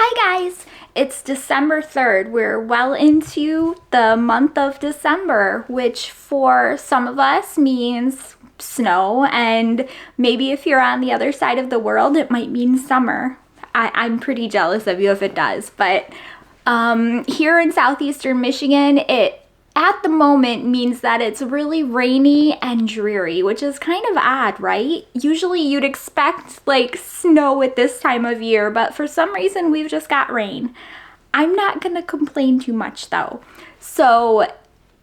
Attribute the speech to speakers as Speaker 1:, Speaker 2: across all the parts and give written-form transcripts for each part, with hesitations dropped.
Speaker 1: Hi guys, it's December 3rd. We're well into the month of December, which for some of us means snow, and maybe if you're on the other side of the world, it might mean summer. I'm pretty jealous of you if it does, but here in southeastern Michigan, it at the moment means that it's really rainy and dreary, which is kind of odd, right? Usually you'd expect like snow at this time of year, but for some reason we've just got rain. I'm not gonna complain too much though. So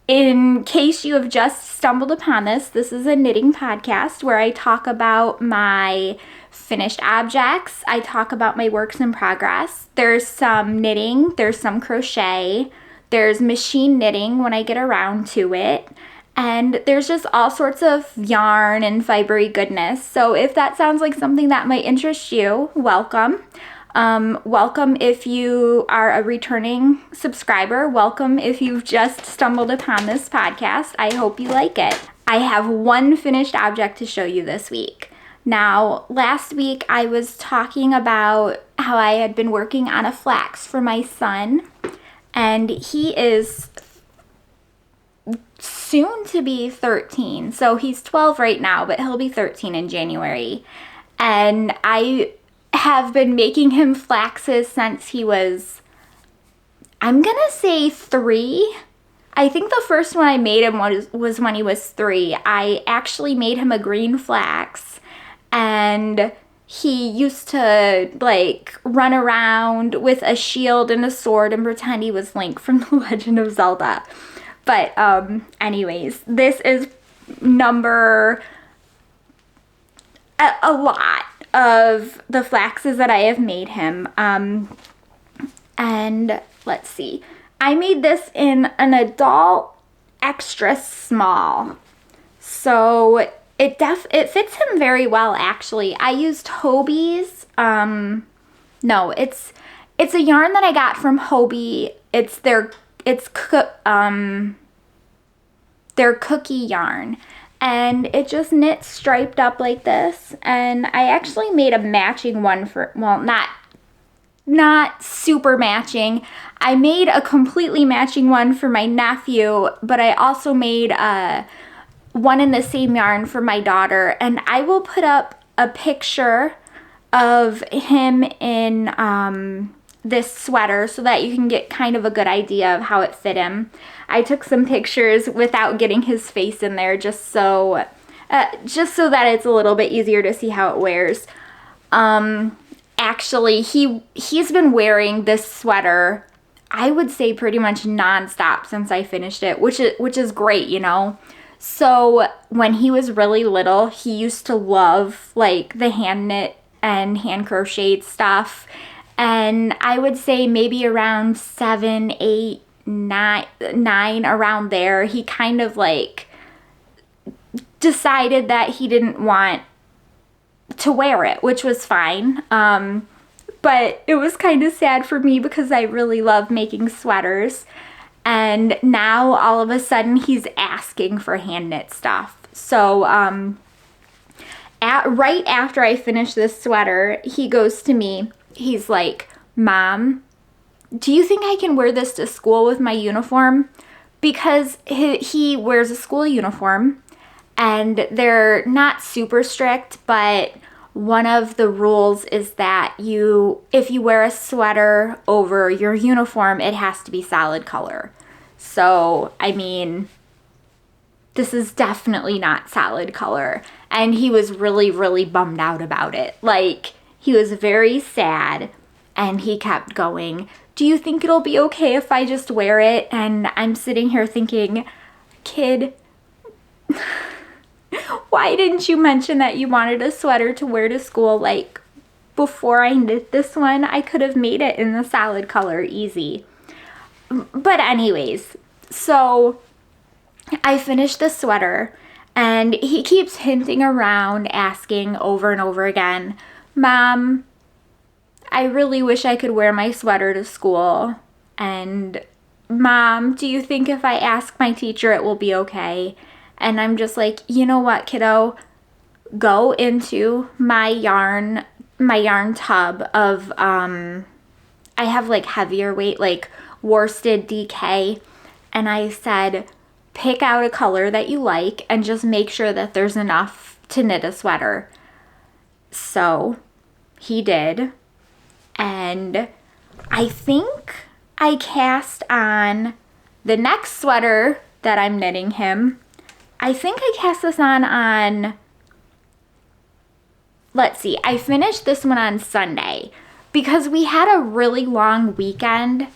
Speaker 1: in case you have just stumbled upon this, this is a knitting podcast where I talk about my finished objects. I talk about my works in progress. There's some knitting, there's some crochet, there's machine knitting when I get around to it, and there's just all sorts of yarn and fibery goodness. So if that sounds like something that might interest you, welcome. Welcome if you are a returning subscriber. Welcome if you've just stumbled upon this podcast. I hope you like it. I have one finished object to show you this week. Now, last week I was talking about how I had been working on a flax for my son, and he is soon to be 13. So he's 12 right now, but he'll be 13 in January. And I have been making him flaxes since he was, I'm gonna say 3. I think the first one I made him was when he was 3. I actually made him a green flax, and he used to like run around with a shield and a sword and pretend he was Link from The Legend of Zelda. But anyways, this is number a lot of the flaxes that I have made him. And let's see. I made this in an adult extra small. So it fits him very well, actually. I used Hobie's, no, it's a yarn that I got from Hobie. It's their cookie yarn, and it just knits striped up like this. And I actually made a matching one for, well, not super matching. I made a completely matching one for my nephew, but I also made one in the same yarn for my daughter, and I will put up a picture of him in this sweater so that you can get kind of a good idea of how it fit him. I took some pictures without getting his face in there just so that it's a little bit easier to see how it wears. Actually, he's been wearing this sweater, I would say, pretty much nonstop since I finished it, which is great, you know. So when he was really little, he used to love like the hand knit and hand crocheted stuff. And I would say maybe around 7, 8, 9, around there, he kind of like decided that he didn't want to wear it, which was fine. But it was kind of sad for me because I really love making sweaters. And now all of a sudden he's asking for hand knit stuff. So right after I finish this sweater, he goes to me. He's like, "Mom, do you think I can wear this to school with my uniform?" Because he wears a school uniform, and they're not super strict, but one of the rules is that if you wear a sweater over your uniform, it has to be solid color. So, I mean, this is definitely not solid color. And he was really, really bummed out about it. Like, he was very sad, and he kept going, "Do you think it'll be okay if I just wear it?" And I'm sitting here thinking, kid, why didn't you mention that you wanted a sweater to wear to school? Like, before I knit this one, I could have made it in the solid color easy. But anyways, so I finished the sweater, and he keeps hinting around, asking over and over again, "Mom, I really wish I could wear my sweater to school." And, "Mom, do you think if I ask my teacher it will be okay?" And I'm just like, you know what, kiddo? Go into my yarn tub of I have like heavier weight, like worsted DK. And I said, pick out a color that you like and just make sure that there's enough to knit a sweater. So he did. And I think I cast on the next sweater that I'm knitting him. I think I cast this on, let's see, I finished this one on Sunday because we had a really long weekend.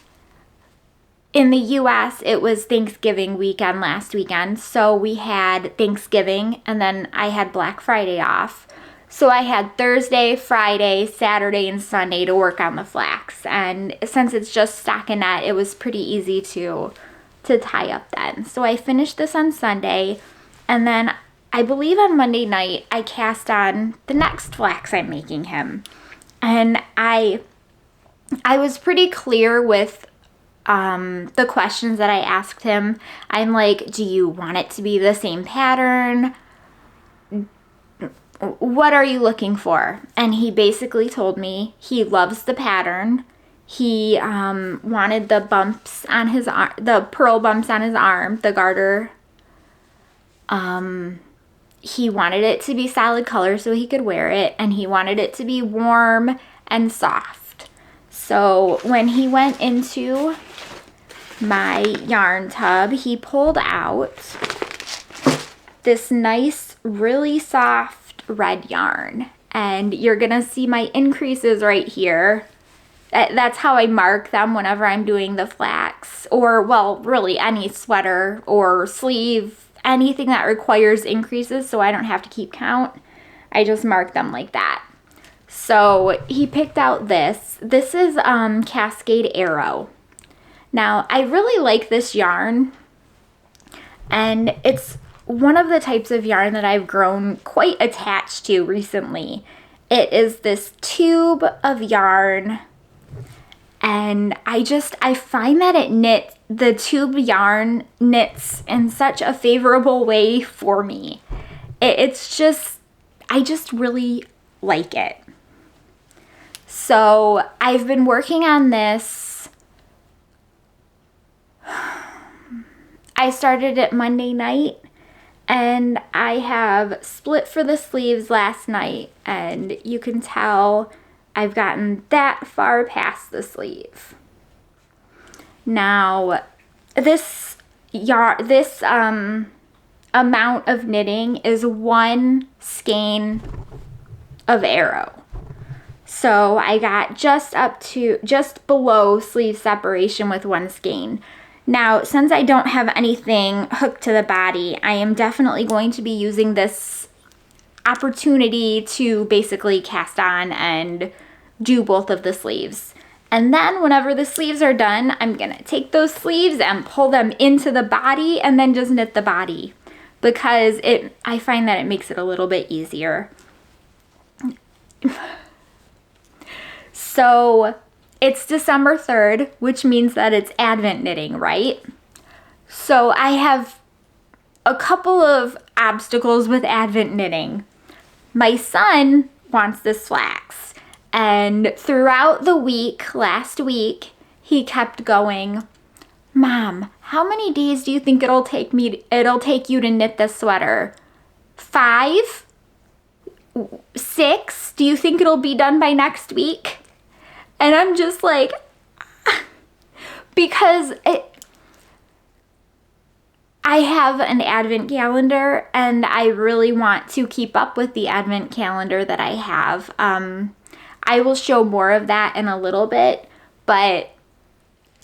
Speaker 1: In the US, it was Thanksgiving weekend last weekend, so we had Thanksgiving, and then I had Black Friday off. So I had Thursday, Friday, Saturday, and Sunday to work on the flax, and since it's just stockinette, it was pretty easy to tie up then. So I finished this on Sunday, and then I believe on Monday night, I cast on the next flax I'm making him. And I was pretty clear with the questions that I asked him. I'm like, do you want it to be the same pattern? What are you looking for? And he basically told me he loves the pattern. He wanted the bumps on his arm, the purl bumps on his arm, the garter. He wanted it to be solid color so he could wear it, and he wanted it to be warm and soft. So when he went into my yarn tub, he pulled out this nice, really soft red yarn. And you're gonna see my increases right here. That's how I mark them whenever I'm doing the flax, or, well, really any sweater or sleeve, anything that requires increases so I don't have to keep count. I just mark them like that. So he picked out this. This is Cascade Arrow. Now, I really like this yarn, and it's one of the types of yarn that I've grown quite attached to recently. It is this tube of yarn, and I find that the tube yarn knits in such a favorable way for me. It's just, I just really like it. So I've been working on this. I started it Monday night, and I have split for the sleeves last night, and you can tell I've gotten that far past the sleeve. Now, this amount of knitting is 1 skein of arrow. So I got just below sleeve separation with 1 skein. Now, since I don't have anything hooked to the body, I am definitely going to be using this opportunity to basically cast on and do both of the sleeves. And then whenever the sleeves are done, I'm gonna take those sleeves and pull them into the body and then just knit the body, because I find that it makes it a little bit easier. So it's December 3rd, which means that it's Advent knitting, right? So I have a couple of obstacles with Advent knitting. My son wants this flax, and throughout the week, last week, he kept going, Mom, how many days do you think it'll take you to knit this sweater? 5? 6? Do you think it'll be done by next week? And I'm just like, because I have an Advent calendar, and I really want to keep up with the Advent calendar that I have. I will show more of that in a little bit, but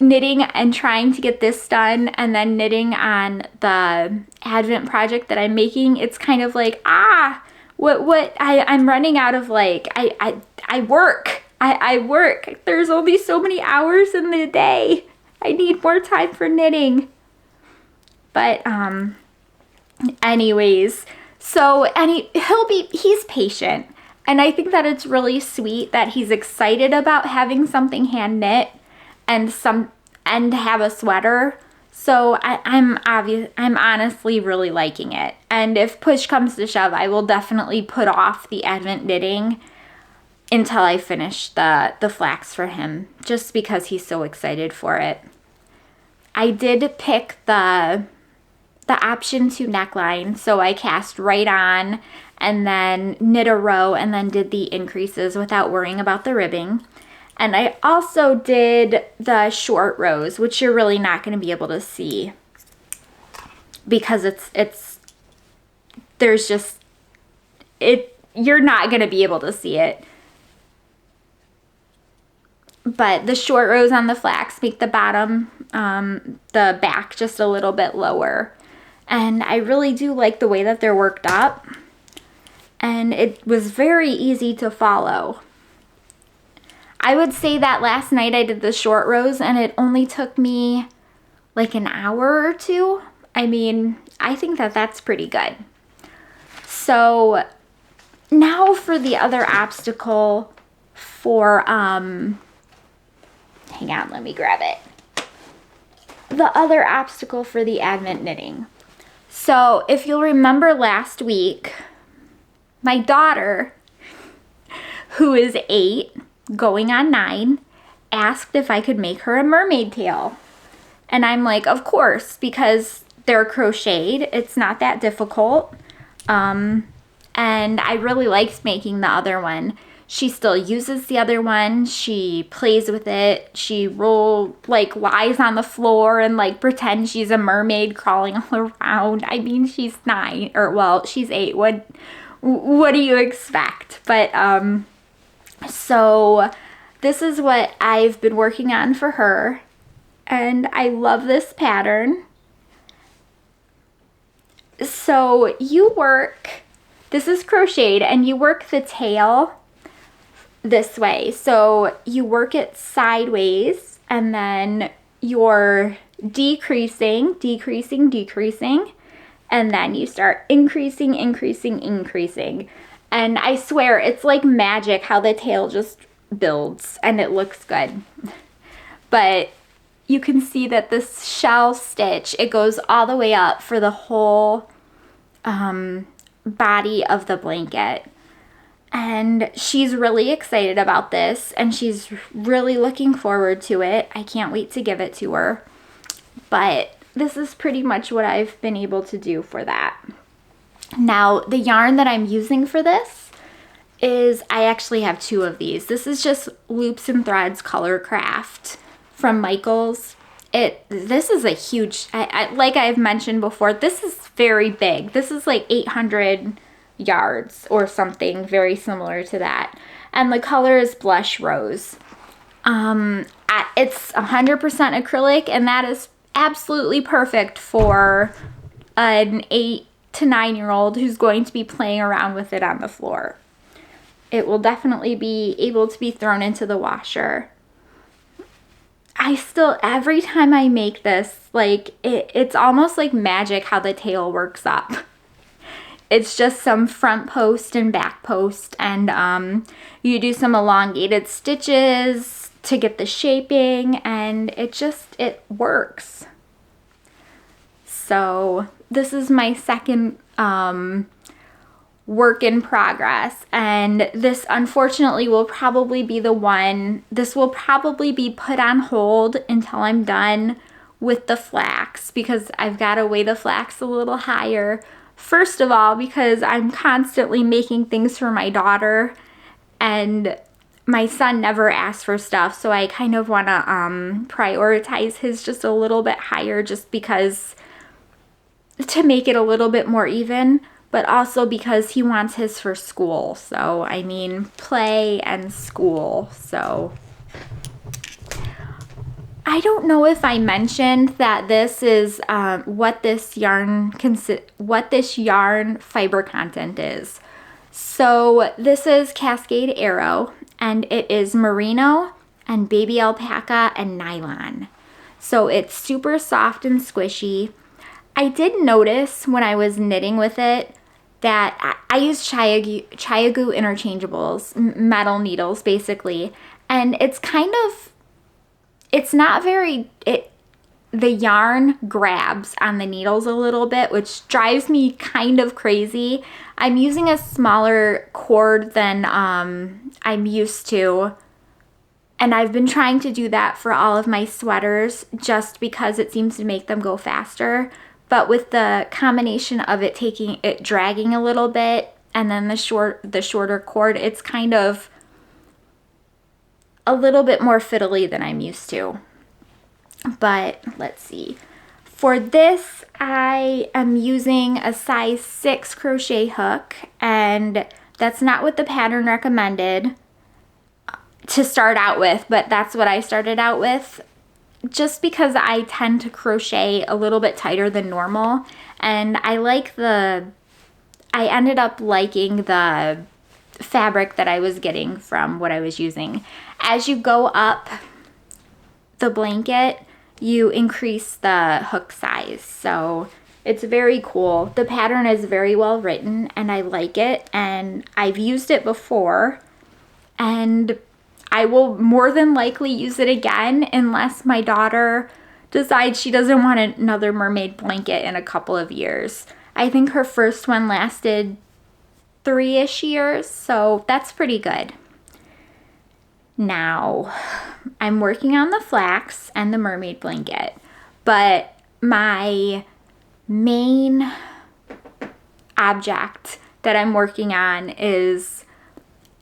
Speaker 1: knitting and trying to get this done and then knitting on the Advent project that I'm making, it's kind of like, I'm running out of, like, I work. I work. There's only so many hours in the day. I need more time for knitting. But anyways, so he's patient, and I think that it's really sweet that he's excited about having something hand knit and have a sweater. So I'm honestly really liking it. And if push comes to shove, I will definitely put off the Advent knitting. until I finish the flax for him, just because he's so excited for it. I did pick the option 2 neckline, so I cast right on and then knit a row and then did the increases without worrying about the ribbing. And I also did the short rows, which you're really not going to be able to see because you're not going to be able to see it. But the short rows on the flax make the bottom, the back just a little bit lower. And I really do like the way that they're worked up. And it was very easy to follow. I would say that last night I did the short rows and it only took me like an hour or two. I mean, I think that that's pretty good. So now for the other obstacle for, hang on, let me grab it. The other obstacle for the advent knitting. So if you'll remember last week, my daughter, who is 8, going on 9, asked if I could make her a mermaid tail. And I'm like, of course, because they're crocheted. It's not that difficult. And I really liked making the other one. She still uses the other one. She plays with it. She lies on the floor and pretends she's a mermaid crawling all around. I mean, she's 9, or well, she's 8. What do you expect? But so this is what I've been working on for her, and I love this pattern. So this is crocheted, and you work the tail this way. So you work it sideways, and then you're decreasing, and then you start increasing. And I swear, it's like magic how the tail just builds, and it looks good. But you can see that this shell stitch, it goes all the way up for the whole body of the blanket. And she's really excited about this, and she's really looking forward to it. I can't wait to give it to her. But this is pretty much what I've been able to do for that. Now, the yarn that I'm using for this is, I actually have 2 of these. This is just Loops and Threads Color Craft from Michaels. This is a huge, like I've mentioned before, this is very big. This is like 800 yards or something very similar to that. And the color is Blush Rose. It's 100% acrylic, and that is absolutely perfect for an 8 to 9-year-old who's going to be playing around with it on the floor. It will definitely be able to be thrown into the washer. Every time I make this, it's almost like magic how the tail works up. It's just some front post and back post, and you do some elongated stitches to get the shaping, and it works. So this is my second work in progress, and this unfortunately will probably be this will probably be put on hold until I'm done with the flax, because I've got to weigh the flax a little higher. First of all, because I'm constantly making things for my daughter, and my son never asks for stuff, so I kind of want to prioritize his just a little bit higher, just because, to make it a little bit more even, but also because he wants his for school. So, I mean, play and school. So, I don't know if I mentioned that this is what this yarn fiber content is. So, this is Cascade Arrow, and it is merino and baby alpaca and nylon. So, it's super soft and squishy. I did notice when I was knitting with it that I used Chiagu interchangeables, metal needles basically, and it's not very, the yarn grabs on the needles a little bit, which drives me kind of crazy. I'm using a smaller cord than I'm used to, and I've been trying to do that for all of my sweaters just because it seems to make them go faster. But with the combination of it dragging a little bit and then the shorter cord, it's kind of a little bit more fiddly than I'm used to. But let's see. For this, I am using a size 6 crochet hook, and that's not what the pattern recommended to start out with, but that's what I started out with just because I tend to crochet a little bit tighter than normal, and I ended up liking the fabric that I was getting from what I was using. As you go up the blanket, you increase the hook size, so it's very cool. The pattern is very well written and I like it, and I've used it before, and I will more than likely use it again unless my daughter decides she doesn't want another mermaid blanket in a couple of years. I think her first one lasted 3-ish years, so that's pretty good. Now, I'm working on the flax and the mermaid blanket, but my main object that I'm working on is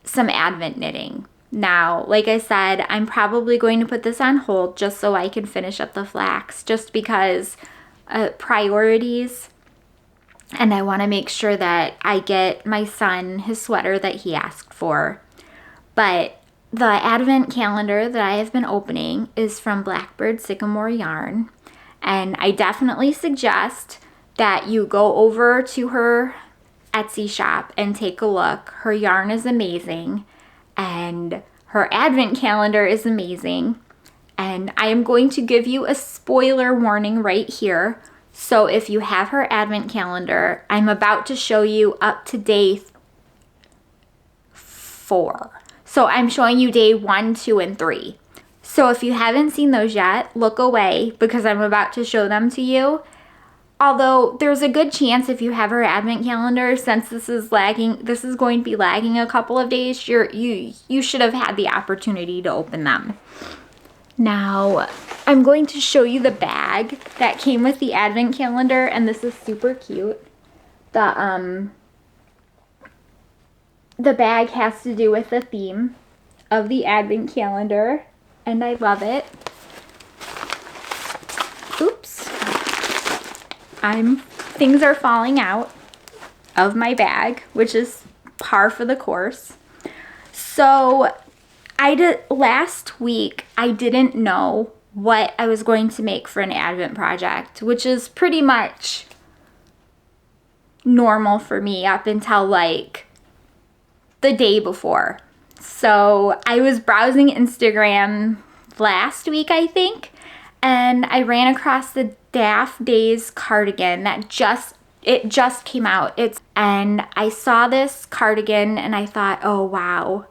Speaker 1: some advent knitting. Now, like I said, I'm probably going to put this on hold just so I can finish up the flax, just because priorities, and I want to make sure that I get my son his sweater that he asked for. But the advent calendar that I have been opening is from Blackbird Sycamore Yarn, and I definitely suggest that you go over to her Etsy shop and take a look. Her yarn is amazing, and her advent calendar is amazing, and I am going to give you a spoiler warning right here. So if you have her advent calendar, I'm about to show you up to day 4. So I'm showing you day 1, 2, and 3. So if you haven't seen those yet, look away because I'm about to show them to you. Although there's a good chance if you have her advent calendar, since this is going to be lagging a couple of days, you should have had the opportunity to open them. Now, I'm going to show you the bag that came with the advent calendar, and this is super cute. The bag has to do with the theme of the advent calendar, and I love it. Oops. Things are falling out of my bag, which is par for the course. So last week, I didn't know what I was going to make for an advent project, which is pretty much normal for me up until like the day before. So I was browsing Instagram last week, I think, and I ran across the Daff Days cardigan that just came out. And I saw this cardigan and I thought, oh wow,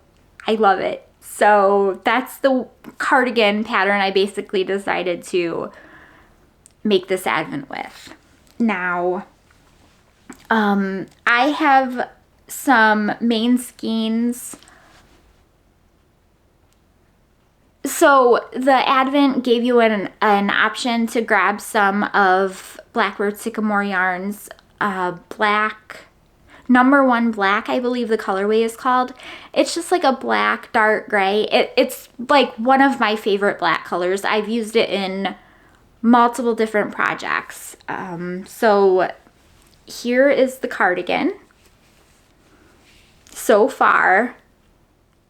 Speaker 1: I love it. So that's the cardigan pattern I basically decided to make this advent with. Now, I have some main skeins. So the advent gave you an option to grab some of Blackbird Sycamore Yarn's black, number 1 black, I believe the colorway is called. It's just like a black, dark gray. It's like one of my favorite black colors. I've used it in multiple different projects. So here is the cardigan so far,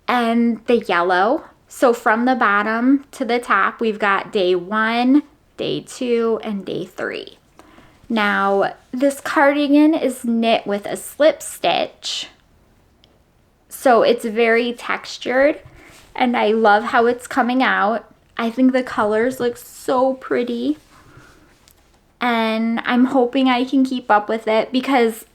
Speaker 1: and the yellow. So from the bottom to the top, we've got day 1, day 2, and day 3. Now, this cardigan is knit with a slip stitch, so it's very textured, and I love how it's coming out. I think the colors look so pretty, and I'm hoping I can keep up with it because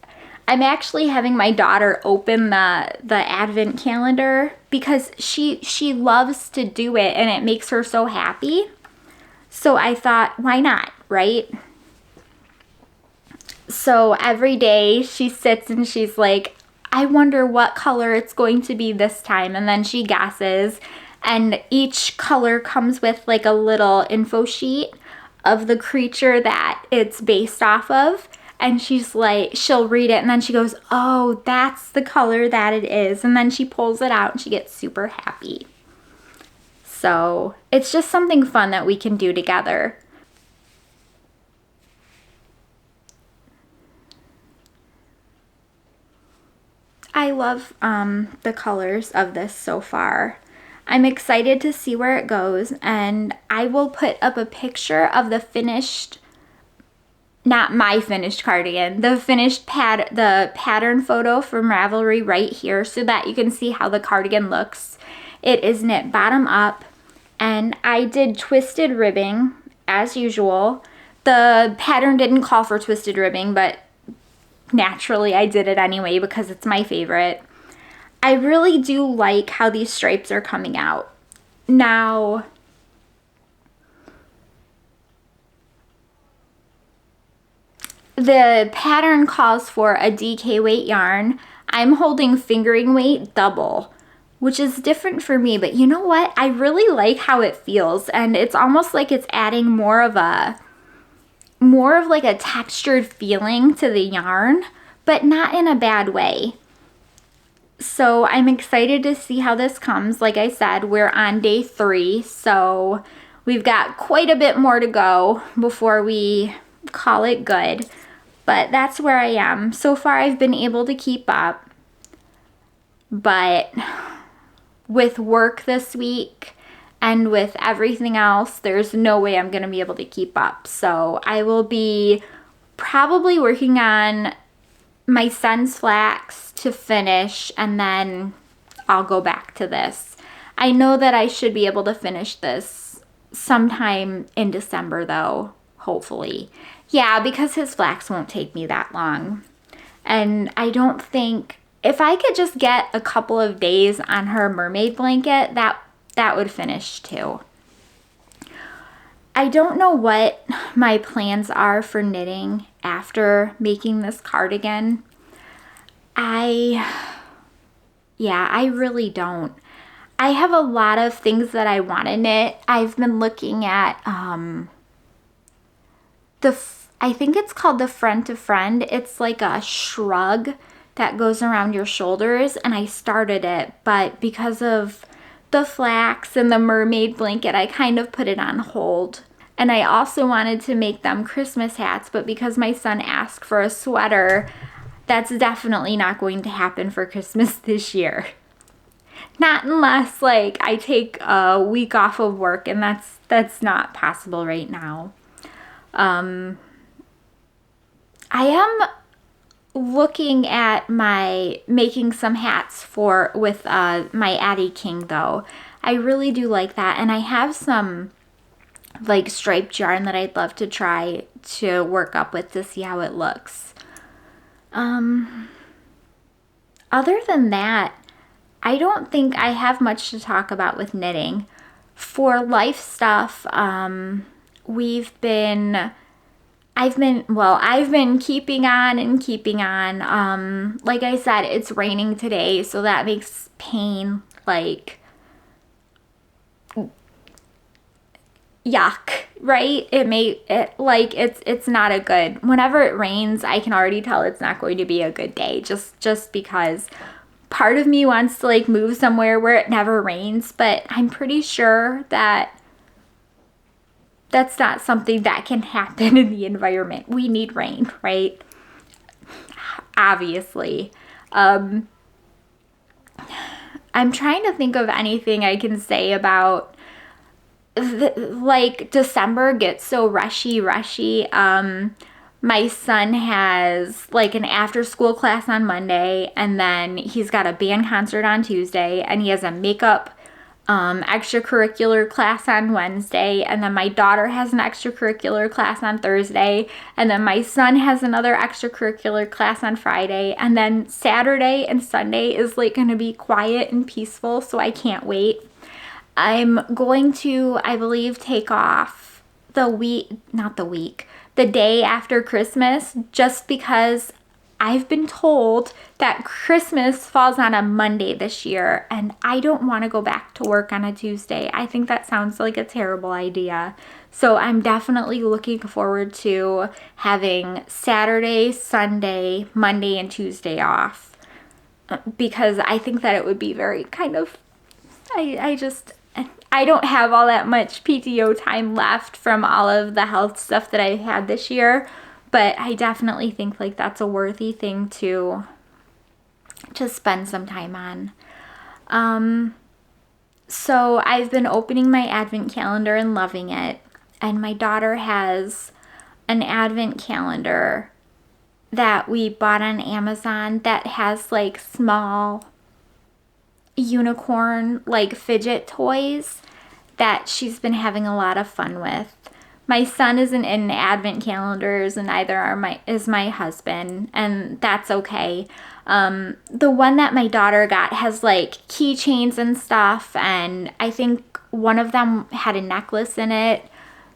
Speaker 1: I'm actually having my daughter open the advent calendar because she loves to do it and it makes her so happy. So I thought, why not, right? So every day she sits and she's like, I wonder what color it's going to be this time. And then she guesses. And each color comes with like a little info sheet of the creature that it's based off of. And she's like, she'll read it and then she goes, oh, that's the color that it is. And then she pulls it out and she gets super happy. So it's just something fun that we can do together. I love the colors of this so far. I'm excited to see where it goes, and I will put up a picture of the finished, not my finished cardigan, the finished the pattern photo from Ravelry right here so that you can see how the cardigan looks. It is knit bottom up, and I did twisted ribbing as usual. The pattern didn't call for twisted ribbing, but naturally I did it anyway because it's my favorite. I really do like how these stripes are coming out. Now, the pattern calls for a DK weight yarn. I'm holding fingering weight double, which is different for me, but you know what? I really like how it feels, and it's almost like it's adding more of like a textured feeling to the yarn, but not in a bad way. So I'm excited to see how this comes. Like I said, we're on day 3, so we've got quite a bit more to go before we call it good. But that's where I am. So far I've been able to keep up, but with work this week and with everything else, there's no way I'm going to be able to keep up. So I will be probably working on my son's flax to finish, and then I'll go back to this. I know that I should be able to finish this sometime in December though, hopefully. Yeah, because his flax won't take me that long. And I don't think, if I could just get a couple of days on her mermaid blanket, that would finish too. I don't know what my plans are for knitting after making this cardigan. I really don't. I have a lot of things that I want to knit. I've been looking at I think it's called the Friend to Friend. It's like a shrug that goes around your shoulders, and I started it, but because of the flax and the mermaid blanket, I kind of put it on hold. And I also wanted to make them Christmas hats, but because my son asked for a sweater, that's definitely not going to happen for Christmas this year. Not unless like I take a week off of work, and that's not possible right now. I am looking at making some hats with my Addie King though. I really do like that, and I have some like striped yarn that I'd love to try to work up with to see how it looks. Other than that, I don't think I have much to talk about with knitting. For life stuff, I've been keeping on and keeping on. Like I said, it's raining today, so that makes pain like yuck, right? It's not a good, whenever it rains, I can already tell it's not going to be a good day, just because part of me wants to like move somewhere where it never rains, but I'm pretty sure that that's not something that can happen in the environment. We need rain, right? Obviously. I'm trying to think of anything I can say about like December gets so rushy. My son has like an after school class on Monday, and then he's got a band concert on Tuesday, and he has a makeup extracurricular class on Wednesday, and then my daughter has an extracurricular class on Thursday, and then my son has another extracurricular class on Friday, and then Saturday and Sunday is like going to be quiet and peaceful, so I can't wait. I'm going to, I believe, take off the day after Christmas, just because I've been told that Christmas falls on a Monday this year, and I don't want to go back to work on a Tuesday. I think that sounds like a terrible idea. So I'm definitely looking forward to having Saturday, Sunday, Monday, and Tuesday off, because I think that it would be very kind of, I don't have all that much PTO time left from all of the health stuff that I had this year, but I definitely think like that's a worthy thing to spend some time on. So I've been opening my advent calendar and loving it. And my daughter has an advent calendar that we bought on Amazon that has like small unicorn like fidget toys that she's been having a lot of fun with. My son isn't in advent calendars, and neither is my husband, and that's okay. The one that my daughter got has like keychains and stuff, and I think one of them had a necklace in it.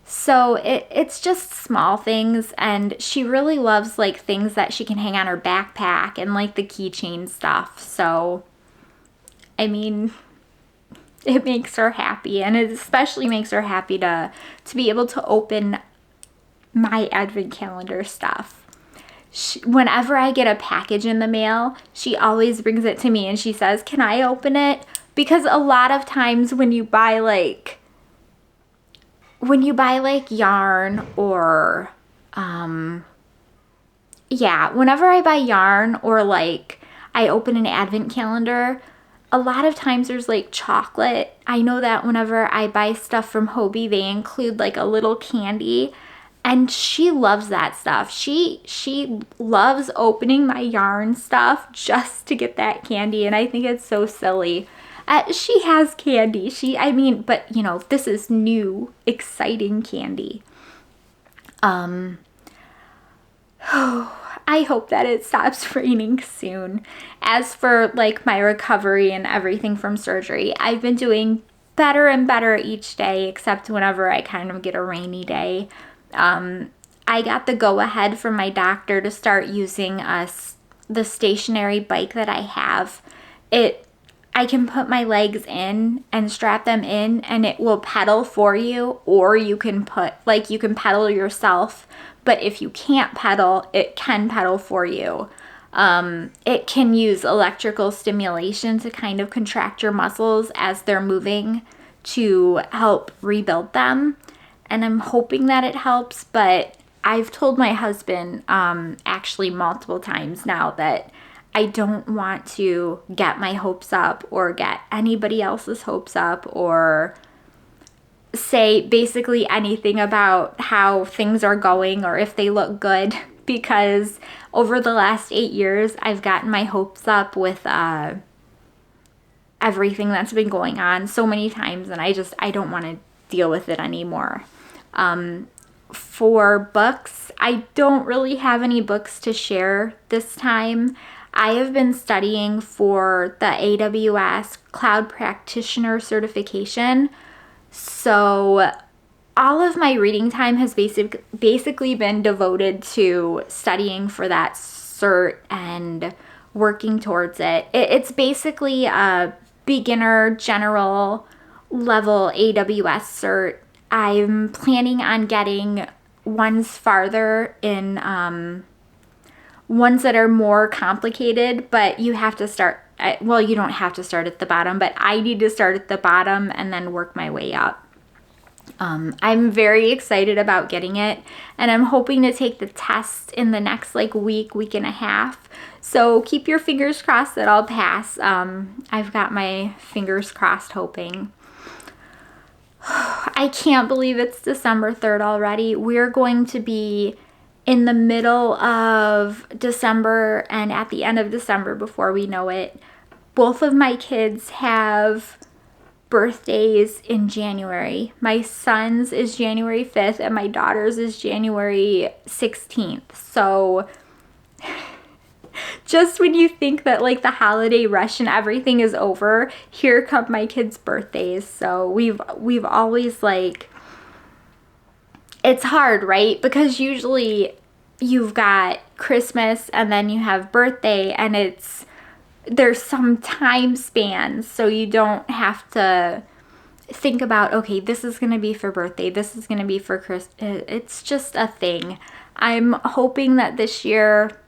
Speaker 1: So it's just small things, and she really loves like things that she can hang on her backpack and like the keychain stuff. So, I mean, it makes her happy, and it especially makes her happy to be able to open my advent calendar stuff. Whenever I get a package in the mail, she always brings it to me and she says, "Can I open it?" Because a lot of times when you buy like yarn or whenever I buy yarn or like I open an advent calendar, a lot of times there's like chocolate. I know that whenever I buy stuff from Hobbii, they include like a little candy, and she loves that stuff. She loves opening my yarn stuff just to get that candy, and I think it's so silly. She has candy. But you know, this is new, exciting candy. I hope that it stops raining soon. As for like my recovery and everything from surgery, I've been doing better and better each day, except whenever I kind of get a rainy day. I got the go-ahead from my doctor to start using the stationary bike that I have. I can put my legs in and strap them in, and it will pedal for you, or you can pedal yourself. But if you can't pedal, it can pedal for you. It can use electrical stimulation to kind of contract your muscles as they're moving to help rebuild them. And I'm hoping that it helps, but I've told my husband actually multiple times now that I don't want to get my hopes up or get anybody else's hopes up or say basically anything about how things are going or if they look good, because over the last 8 years I've gotten my hopes up with everything that's been going on so many times, and I don't want to deal with it anymore. For books, I don't really have any books to share this time. I have been studying for the AWS Cloud Practitioner certification. So all of my reading time has basically been devoted to studying for that cert and working towards it. It's basically a beginner general level AWS cert. I'm planning on getting ones farther in ones that are more complicated, but you have to start, well, you don't have to start at the bottom, but I need to start at the bottom and then work my way up. I'm very excited about getting it, and I'm hoping to take the test in the next week and a half. So keep your fingers crossed that I'll pass. I've got my fingers crossed hoping. I can't believe it's December 3rd already. We're going to be in the middle of December and at the end of December before we know it. Both of my kids have birthdays in January. My son's is January 5th and my daughter's is January 16th. So just when you think that the holiday rush and everything is over, here come my kids' birthdays. So we've always it's hard, right? Because usually you've got Christmas and then you have birthday, and there's some time spans, so you don't have to think about, okay, this is going to be for birthday, this is going to be for Christmas. It's just a thing. I'm hoping that this year,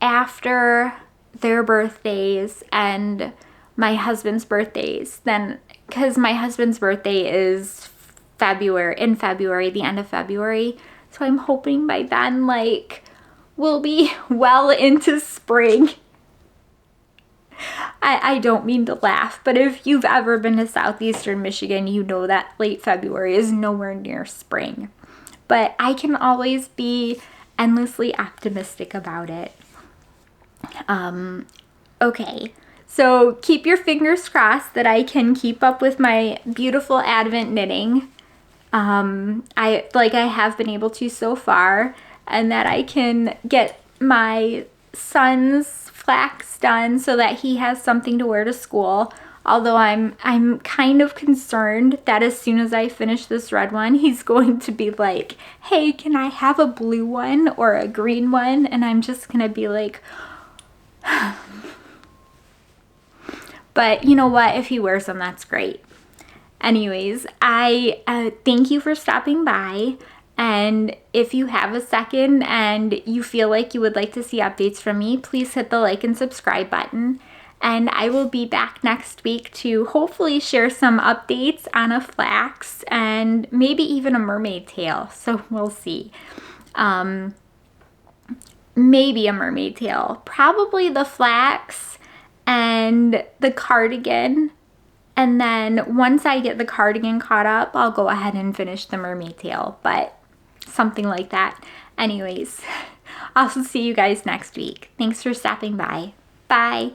Speaker 1: after their birthdays and my husband's birthdays, then, because my husband's birthday is in February, the end of February, so I'm hoping by then, like, we'll be well into spring. I don't mean to laugh, but if you've ever been to southeastern Michigan, you know that late February is nowhere near spring. But I can always be endlessly optimistic about it. Okay, so keep your fingers crossed that I can keep up with my beautiful Advent knitting. I have been able to so far, and that I can get my son's flax done so that he has something to wear to school. Although I'm kind of concerned that as soon as I finish this red one, he's going to be like, hey, can I have a blue one or a green one? And I'm just gonna be like, but you know what? If he wears them, that's great. Anyways, I thank you for stopping by. And if you have a second and you feel like you would like to see updates from me, please hit the like and subscribe button. And I will be back next week to hopefully share some updates on a flax and maybe even a mermaid tail. So we'll see. Maybe a mermaid tail. Probably the flax and the cardigan. And then once I get the cardigan caught up, I'll go ahead and finish the mermaid tail. But something like that. Anyways, I'll see you guys next week. Thanks for stopping by. Bye.